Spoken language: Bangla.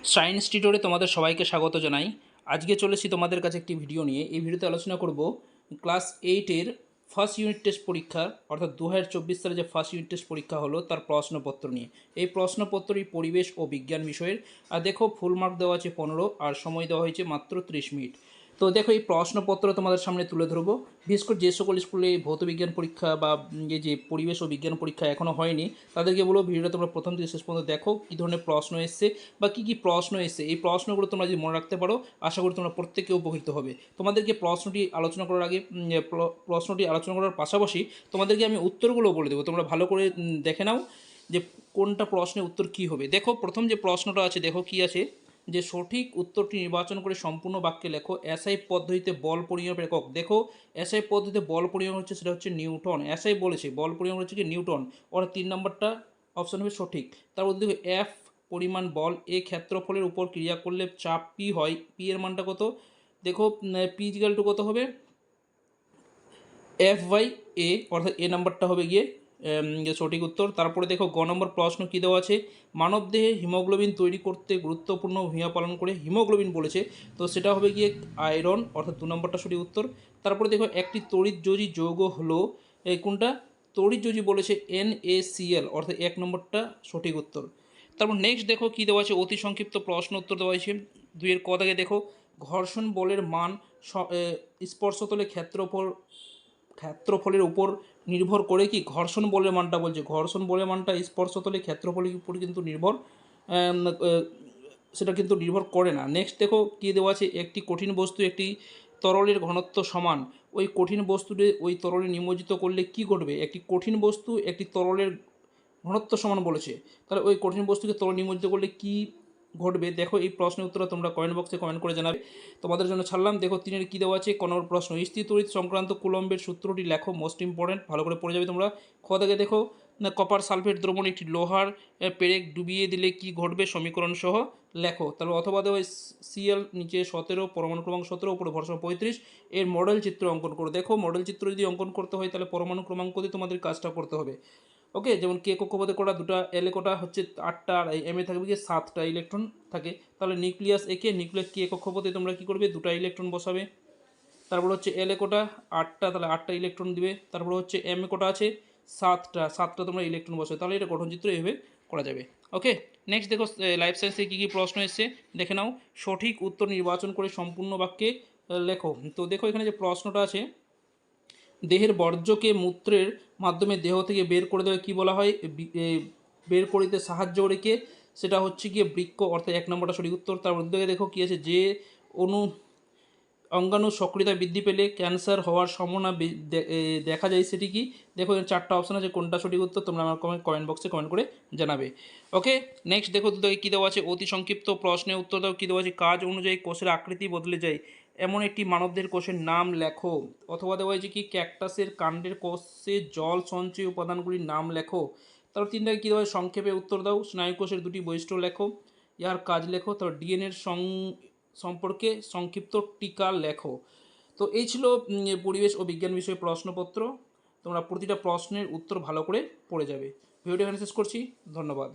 সায়েন্স টিউটোরে তোমাদের সবাইকে স্বাগত জানাই। আজকে চলেছি তোমাদের কাছে একটি ভিডিও নিয়ে। এই ভিডিওতে আলোচনা করব ক্লাস 8-এর ফার্স্ট ইউনিট টেস্ট পরীক্ষা অর্থাৎ 2024 সালে যে ফার্স্ট ইউনিট টেস্ট পরীক্ষা হলো তার প্রশ্নপত্র নিয়ে। এই প্রশ্নপত্রটি পরিবেশ ও বিজ্ঞান বিষয়ের। আর দেখো, ফুল মার্ক দেওয়া আছে 15 আর সময় দেওয়া হয়েছে মাত্র 30 মিনিট। তো দেখো, এই প্রশ্নপত্র তোমাদের সামনে তুলে ধরবো। বিশেষ করে যে সকল স্কুলে ভৌত বিজ্ঞান পরীক্ষা বা এই যে পরিবেশ ও বিজ্ঞান পরীক্ষা এখনও হয়নি, তাদেরকে বলবো ভিডিওটা তোমরা প্রথম থেকে শেষ পর্যন্ত দেখো, কী ধরনের প্রশ্ন এসছে বা কী প্রশ্ন এসছে। এই প্রশ্নগুলো তোমরা যদি মনে রাখতে পারো, আশা করি তোমরা প্রত্যেকে উপকৃত হবে। তোমাদেরকে প্রশ্নটি আলোচনা করার আগে প্রশ্নটি আলোচনা করার পাশাপাশি তোমাদেরকে আমি উত্তরগুলো বলে দেবো। তোমরা ভালো করে দেখে নাও যে কোনটা প্রশ্নের উত্তর কী হবে। দেখো, প্রথম যে প্রশ্নটা আছে, দেখো কি আছে, যে সঠিক উত্তরটি নির্বাচন করে সম্পূর্ণ বাক্যে লেখো। এসআই পদ্ধতিতে বল পরিমাপের একক। দেখো, এসআই পদ্ধতিতে বল পরিমাপ হচ্ছে, সেটা হচ্ছে নিউটন। এসআই বলেছে বল পরিমাপ হচ্ছে কি নিউটন, ওর 3 নম্বরটা অপশন হবে সঠিক। তারপর দেখো, এফ পরিমাণ বল, এ ক্ষেত্রফলের উপর ক্রিয়া করলে চাপ পি হয়, পি এর মানটা কত? দেখো, পি ইজিক্যাল টু কত হবে? এফ বাই এ, অর্থাৎ এ নাম্বারটা হবে গিয়ে সঠিক উত্তর। তারপরে দেখো, গ নম্বর প্রশ্ন কী দেওয়া আছে, মানবদেহে হিমোগ্লোবিন তৈরি করতে গুরুত্বপূর্ণ ভূমিকা পালন করে। হিমোগ্লোবিন বলেছে, তো সেটা হবে গিয়ে আয়রন, অর্থাৎ 2 নম্বরটা সঠিক উত্তর। তারপরে দেখো, একটি তড়িৎযোজী যৌগ হলো কোনটা? তড়িৎযোজী বলেছে NaCl, অর্থাৎ 1 নম্বরটা সঠিক উত্তর। তারপর নেক্সট দেখো কী দেওয়া আছে, অতি সংক্ষিপ্ত প্রশ্ন উত্তর দেওয়া হয়েছে। 2-এর ক থেকে দেখো, ঘর্ষণ বলের মান স্পর্শতলে ক্ষেত্রফলের উপর নির্ভর করে কি? ঘর্ষণ বলের মানটা বলছে, ঘর্ষণ বলের মানটা স্পর্শতলে ক্ষেত্রফলের উপর কিন্তু নির্ভর সেটা কিন্তু নির্ভর করে না। নেক্সট দেখো কী দেওয়া আছে, একটি কঠিন বস্তু একটি তরলের ঘনত্ব সমান, ওই কঠিন বস্তুটি ওই তরলে নিমজ্জিত করলে কি ঘটবে? একটি কঠিন বস্তু একটি তরলের ঘনত্ব সমান বলেছে, তাহলে ওই কঠিন বস্তুকে তরল নিমজ্জিত করলে কি ঘটবে? দেখো, এই প্রশ্নের উত্তরটা তোমরা কমেন্ট বক্সে কমেন্ট করে জানাবে, তোমাদের জন্য ছাড়লাম। দেখো, 3-এর কী দেওয়া আছে, কোন প্রশ্ন, স্থির তড়িৎ সংক্রান্ত কুলম্বের সূত্রটি লেখো। মোস্ট ইম্পর্টেন্ট, ভালো করে পড়ে যাবে তোমরা। খ থেকে দেখো, কপার সালফেট দ্রবণ একটি লোহার পেরেক ডুবিয়ে দিলে কি ঘটবে? সমীকরণ সহ লেখো। তাহলে অথবা দেওয়া Cl নিচে 17, পরমাণু ক্রমাঙ্ক 17, উপরে ভরসা 35, এর মডেল চিত্র অঙ্কন করো। দেখো, মডেল চিত্র যদি অঙ্কন করতে হয় তাহলে পরমাণু ক্রমাঙ্ক দিয়ে তোমাদের কাজটা করতে হবে। ওকে, যেমন কে কক্ষপথে কটা, দুটা, এলে কটা হচ্ছে 8টা, আর এম এ থাকবে গিয়ে 7টা ইলেকট্রন থাকে। তাহলে নিউক্লিয়াস একে, নিউক্লিয়াস কে কক্ষপথে তোমরা কী করবে? 2টা ইলেকট্রন বসাবে। তারপর হচ্ছে এলে কোটা 8টা, তাহলে 8টা ইলেকট্রন দিবে। তারপর হচ্ছে এম এ কোটা আছে 7টা তোমরা ইলেকট্রন বসাবে। তাহলে এটা গঠনচিত্র এভাবে করা যাবে। ওকে, নেক্সট দেখো, লাইফ সায়েন্সে কী কী প্রশ্ন এসছে দেখে নাও। সঠিক উত্তর নির্বাচন করে সম্পূর্ণ বাক্যে লেখো। তো দেখো, এখানে যে প্রশ্নটা আছে, দেহের বর্জ্যকে মূত্রের মাধ্যমে দেহ থেকে বের করে দেওয়া কী বলা হয়? বের করিতে সাহায্য রেখে, সেটা হচ্ছে গিয়ে বৃক্ক, অর্থাৎ 1 নম্বরটা সঠিক উত্তর। তার উদ্যোগে দেখো কী আছে, যে অঙ্গাণু সক্রিয়তা বৃদ্ধি পেলে ক্যান্সার হওয়ার সম্ভাবনা দেখা যায়, সেটি কি? দেখো, এর 4টা অপশন আছে, কোনটা সঠিক উত্তর তোমরা আমার কমেন্ট বক্সে কমেন্ট করে জানাবে। ওকে, নেক্সট দেখো, দুটোকে কী দেওয়া আছে, অতি সংক্ষিপ্ত প্রশ্নের উত্তর দাও। কী দেওয়া আছে, কাজ অনুযায়ী কোষের আকৃতি বদলে যায় এমন একটি মানবদের কোষের নাম লেখো। অথবা দেওয়া হয়েছে কি, ক্যাকটাসের কাণ্ডের কোষে জল সঞ্চয়ী উপাদানগুলির নাম লেখো। তারপর 3টাকে কী দেওয়া হয়, সংক্ষেপে উত্তর দাও। স্নায়ুকোষের 2টি বৈশিষ্ট্য লেখো, ইহার কাজ লেখো। তারপর ডিএনএর সম্পর্কে সংক্ষিপ্ত টিকা লেখো। তো এই ছিল পরিবেশ ও বিজ্ঞান বিষয়ে প্রশ্নপত্র। তোমরা প্রতিটা প্রশ্নের উত্তর ভালো করে পড়ে যাবে। ভিডিওটি এখানে শেষ করছি, ধন্যবাদ।